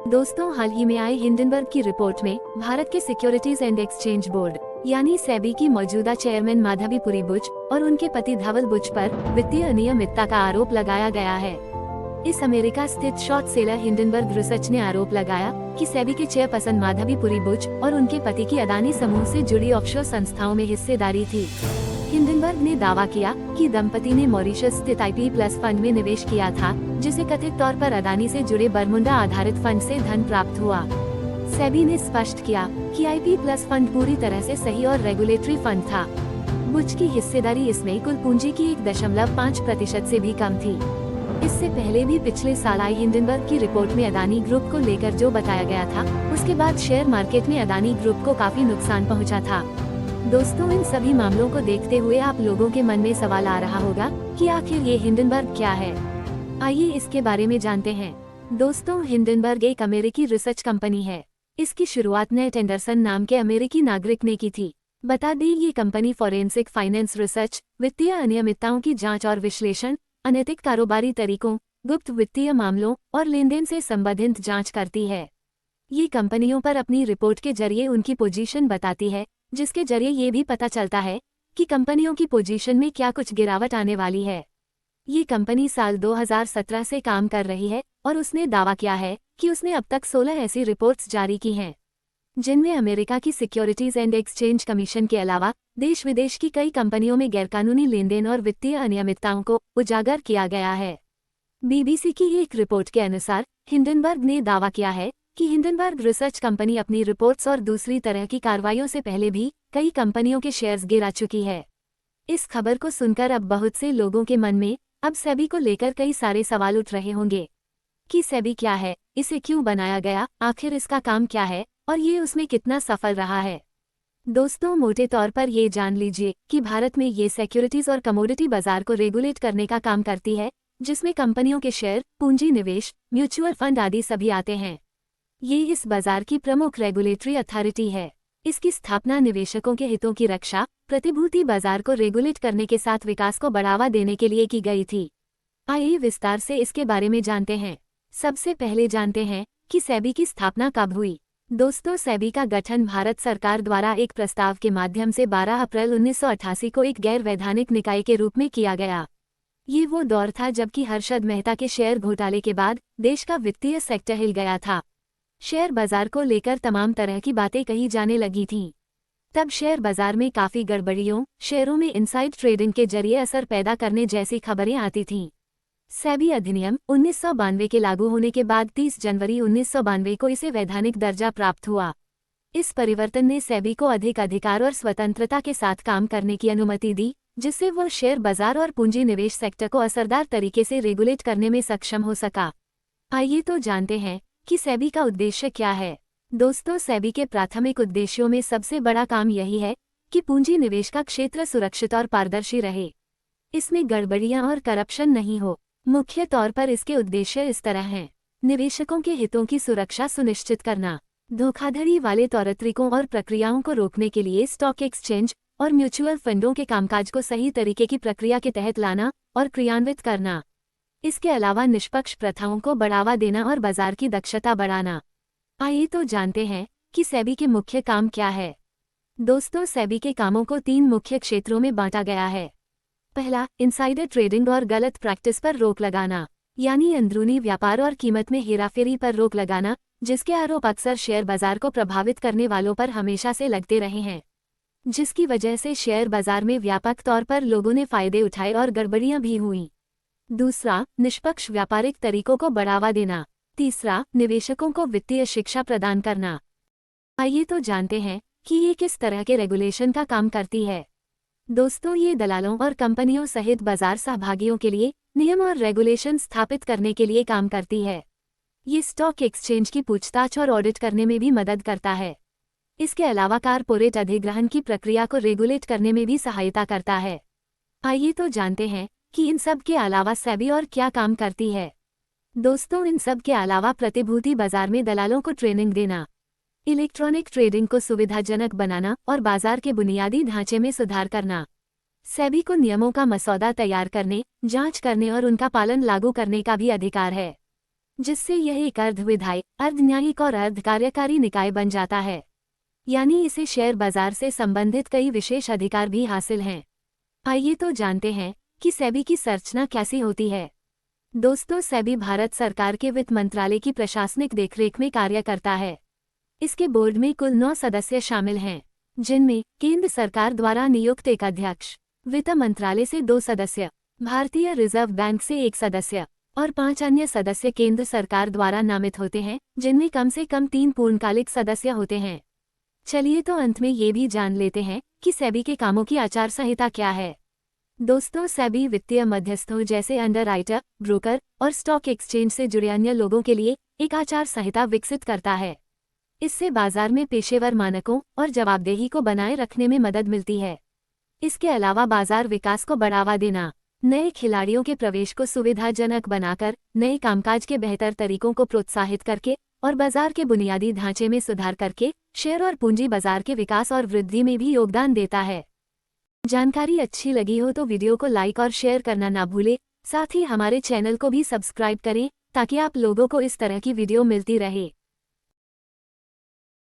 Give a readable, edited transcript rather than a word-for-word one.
दोस्तों, हाल ही में आई हिंडनबर्ग की रिपोर्ट में भारत के सिक्योरिटीज एंड एक्सचेंज बोर्ड यानी सेबी की मौजूदा चेयरमैन माधवीपुरी बुच और उनके पति धवल बुच पर वित्तीय अनियमितता का आरोप लगाया गया है। इस अमेरिका स्थित शॉर्ट सेलर हिंडनबर्ग रिसर्च ने आरोप लगाया कि सेबी के चेयरपर्सन माधवीपुरी बुच और उनके पति की अदानी समूह से जुड़ी ऑफशोर संस्थाओं में हिस्सेदारी थी। हिंडनबर्ग ने दावा किया कि दंपति ने मॉरिशस स्थित आईपी प्लस फंड में निवेश किया था, जिसे कथित तौर पर अदानी से जुड़े बरमुंडा आधारित फंड से धन प्राप्त हुआ। सेबी ने स्पष्ट किया कि आईपी प्लस फंड पूरी तरह से सही और रेगुलेटरी फंड था। बुच की हिस्सेदारी इसमें कुल पूंजी की 1.5% से भी कम थी। इससे पहले भी पिछले साल आई हिंडनबर्ग की रिपोर्ट में अदानी ग्रुप को लेकर जो बताया गया था, उसके बाद शेयर मार्केट में अदानी ग्रुप को काफी नुकसान पहुंचा था। दोस्तों, इन सभी मामलों को देखते हुए आप लोगों के मन में सवाल आ रहा होगा कि आखिर ये हिंडनबर्ग क्या है। आइए इसके बारे में जानते हैं। दोस्तों, हिंडनबर्ग एक अमेरिकी रिसर्च कंपनी है। इसकी शुरुआत नेट एंडरसन नाम के अमेरिकी नागरिक ने की थी। बता दें, ये कंपनी फॉरेंसिक फाइनेंस रिसर्च, वित्तीय अनियमितताओं की जांच और विश्लेषण, अनैतिक कारोबारी तरीकों, गुप्त वित्तीय मामलों और लेनदेन से संबंधित जांच करती है। ये कंपनियों पर अपनी रिपोर्ट के जरिए उनकी पोजीशन बताती है, जिसके जरिए ये भी पता चलता है कि कंपनियों की पोजीशन में क्या कुछ गिरावट आने वाली है। ये कंपनी साल 2017 से काम कर रही है और उसने दावा किया है कि उसने अब तक 16 ऐसी रिपोर्ट्स जारी की हैं, जिनमें अमेरिका की सिक्योरिटीज एंड एक्सचेंज कमीशन के अलावा देश विदेश की कई कंपनियों में गैरकानूनी लेनदेन और वित्तीय अनियमितताओं को उजागर किया गया है। बीबीसी की एक रिपोर्ट के अनुसार हिंडनबर्ग ने दावा किया है कि हिंडनबर्ग रिसर्च कंपनी अपनी रिपोर्ट्स और दूसरी तरह की कार्रवाइयों से पहले भी कई कंपनियों के शेयर्स गिरा चुकी है। इस खबर को सुनकर अब बहुत से लोगों के मन में अब सेबी को लेकर कई सारे सवाल उठ रहे होंगे कि सेबी क्या है, इसे क्यों बनाया गया, आखिर इसका काम क्या है और ये उसमें कितना सफल रहा है। दोस्तों, मोटे तौर पर ये जान लीजिए कि भारत में ये सिक्योरिटीज और कमोडिटी बाजार को रेगुलेट करने का काम करती है, जिसमें कंपनियों के शेयर, पूंजी निवेश, म्यूचुअल फंड आदि सभी आते हैं। ये इस बाजार की प्रमुख रेगुलेटरी अथॉरिटी है। इसकी स्थापना निवेशकों के हितों की रक्षा, प्रतिभूति बाजार को रेगुलेट करने के साथ विकास को बढ़ावा देने के लिए की गई थी। आइए विस्तार से इसके बारे में जानते हैं। सबसे पहले जानते हैं कि सेबी की स्थापना कब हुई। दोस्तों, सेबी का गठन भारत सरकार द्वारा एक प्रस्ताव के माध्यम से 12 अप्रैल 1988 को एक गैर वैधानिक निकाय के रूप में किया गया। ये वो दौर था जबकि हर्षद मेहता के शेयर घोटाले के बाद देश का वित्तीय सेक्टर हिल गया था। शेयर बाजार को लेकर तमाम तरह की बातें कही जाने लगी थीं। तब शेयर बाजार में काफी गड़बड़ियों, शेयरों में इनसाइड ट्रेडिंग के जरिए असर पैदा करने जैसी खबरें आती थीं। सेबी अधिनियम 1992 के लागू होने के बाद 30 जनवरी 1992 को इसे वैधानिक दर्जा प्राप्त हुआ। इस परिवर्तन ने सेबी को अधिक अधिकार और स्वतंत्रता के साथ काम करने की अनुमति दी, जिससे वो शेयर बाजार और पूंजी निवेश सेक्टर को असरदार तरीके से रेगुलेट करने में सक्षम हो सका। आइए तो जानते हैं कि सेबी का उद्देश्य क्या है। दोस्तों, सेबी के प्राथमिक उद्देश्यों में सबसे बड़ा काम यही है कि पूंजी निवेश का क्षेत्र सुरक्षित और पारदर्शी रहे। इसमें गड़बड़ियां और करप्शन नहीं हो। मुख्य तौर पर इसके उद्देश्य इस तरह हैं: निवेशकों के हितों की सुरक्षा सुनिश्चित करना, धोखाधड़ी वाले तौर तरीकों और प्रक्रियाओं को रोकने के लिए स्टॉक एक्सचेंज और म्यूचुअल फंडों के कामकाज को सही तरीके की प्रक्रिया के तहत लाना और क्रियान्वित करना। इसके अलावा निष्पक्ष प्रथाओं को बढ़ावा देना और बाजार की दक्षता बढ़ाना। आइए तो जानते हैं कि सेबी के मुख्य काम क्या है। दोस्तों, सेबी के कामों को 3 मुख्य क्षेत्रों में बांटा गया है। पहला, इनसाइडर ट्रेडिंग और गलत प्रैक्टिस पर रोक लगाना, यानी अंदरूनी व्यापार और कीमत में हेराफेरी पर रोक लगाना, जिसके आरोप अक्सर शेयर बाजार को प्रभावित करने वालों पर हमेशा से लगते रहे हैं, जिसकी वजह से शेयर बाजार में व्यापक तौर पर लोगों ने फायदे उठाए और गड़बड़ियां भी हुईं। दूसरा, निष्पक्ष व्यापारिक तरीकों को बढ़ावा देना। तीसरा, निवेशकों को वित्तीय शिक्षा प्रदान करना। आइए तो जानते हैं कि ये किस तरह के रेगुलेशन का काम करती है। दोस्तों, ये दलालों और कंपनियों सहित बाजार सहभागियों के लिए नियम और रेगुलेशन स्थापित करने के लिए काम करती है। ये स्टॉक एक्सचेंज की पूछताछ और ऑडिट करने में भी मदद करता है। इसके अलावा कारपोरेट अधिग्रहण की प्रक्रिया को रेगुलेट करने में भी सहायता करता है। आइए तो जानते हैं कि इन सब के अलावा सेबी और क्या काम करती है। दोस्तों, इन सब के अलावा प्रतिभूति बाजार में दलालों को ट्रेनिंग देना, इलेक्ट्रॉनिक ट्रेडिंग को सुविधाजनक बनाना और बाजार के बुनियादी ढांचे में सुधार करना। सेबी को नियमों का मसौदा तैयार करने, जांच करने और उनका पालन लागू करने का भी अधिकार है। जिससे यह एक अर्धविधायी, अर्धन्यायिक और अर्ध कार्यकारी निकाय बन जाता है। यानी इसे शेयर बाजार से संबंधित कई विशेष अधिकार भी हासिल हैं। आइए तो जानते हैं कि सेबी की संरचना कैसी होती है। दोस्तों, सेबी भारत सरकार के वित्त मंत्रालय की प्रशासनिक देखरेख में कार्य करता है। इसके बोर्ड में कुल 9 सदस्य शामिल हैं, जिनमें केंद्र सरकार द्वारा नियुक्त एक अध्यक्ष, वित्त मंत्रालय से 2 सदस्य, भारतीय रिजर्व बैंक से 1 सदस्य और 5 अन्य सदस्य केंद्र सरकार द्वारा नामित होते हैं, जिनमें कम से कम 3 पूर्णकालिक सदस्य होते हैं। चलिए तो अंत में ये भी जान लेते हैं कि सेबी के कामों की आचार संहिता क्या है। दोस्तों, सेबी वित्तीय मध्यस्थों जैसे अंडरराइटर, ब्रोकर और स्टॉक एक्सचेंज से जुड़े अन्य लोगों के लिए एक आचार संहिता विकसित करता है। इससे बाजार में पेशेवर मानकों और जवाबदेही को बनाए रखने में मदद मिलती है। इसके अलावा बाजार विकास को बढ़ावा देना, नए खिलाड़ियों के प्रवेश को सुविधाजनक बनाकर, नए कामकाज के बेहतर तरीकों को प्रोत्साहित करके और बाजार के बुनियादी ढांचे में सुधार करके शेयर और पूंजी बाजार के विकास और वृद्धि में भी योगदान देता है। जानकारी अच्छी लगी हो तो वीडियो को लाइक और शेयर करना ना भूलें। साथ ही हमारे चैनल को भी सब्सक्राइब करें ताकि आप लोगों को इस तरह की वीडियो मिलती रहे।